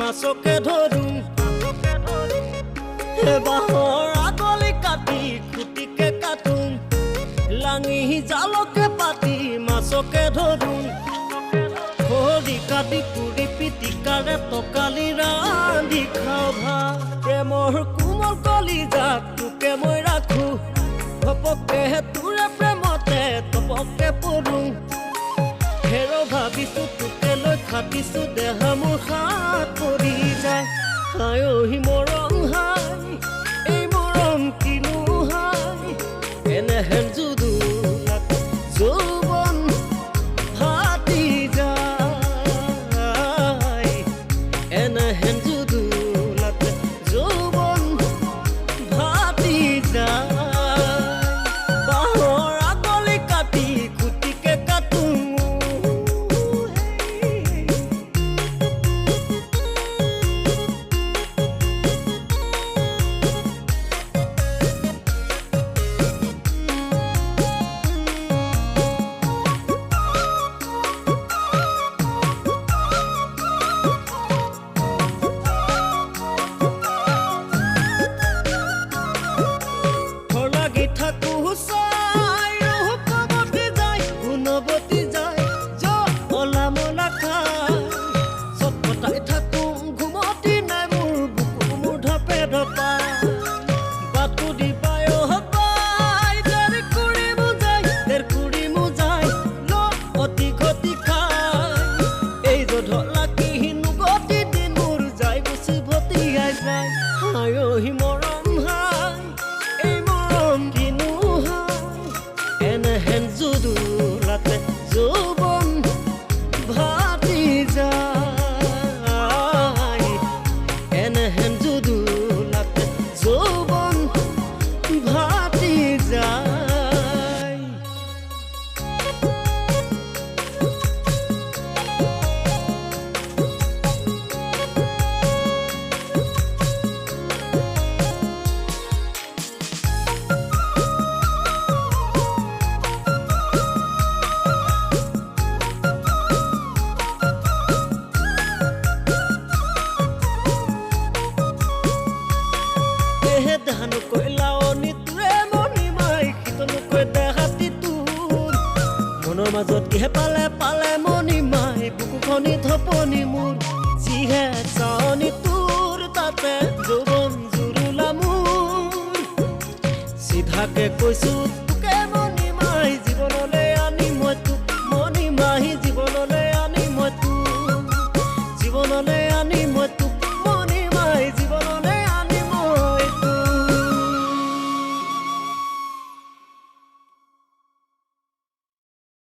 মাছকে ধৰোঁ বাঁহৰ আগলি কাটি খুটিকে কাটোঁ লাঙি জালকে পাতি মাছকে ধৰোঁ খৰি কাটি পুৰি পিটিকাৰে টকালি ৰান্ধি খাওঁ ভাত প্ৰেমৰ কোমল কলিজাত তোকে মই ৰাখোঁ ঘপকে তোৰে প্ৰেমতে তপকে পৰোঁ হেৰ ভাবিছোঁ তোকে লৈ খাটিছোঁ দেহা মোৰ হাত পৰি যায় হায়হি মৰম হাই এই মৰম কিনো হাই এনেহেন জুদুলাত যৌৱন ফাটি যায় এনেহেন জুদুলাত যৌৱন ফাটি যায় বাঁহৰ আগলি কাটি খুটিকে কাটোঁ হায়হি মৰম হাই এই মৰম কিনো হাই এনেহেন জুদুলাতে যৌৱন ফাটি যায় এনেহেন জুদুলাতে যৌৱন ফাটি যায় ধানু কৈলাওনি তোৰে মণিমাই শীতনুকৈ দেহাতি তোৰ মনৰ মাজত কিহে পালে পালে মণিমাই বুকুখনি ধপনি মোৰ যিহে চাৱনি তোৰ তাতে যৌৱন জুৰুলা মোৰ চিধাকে কৈছোঁ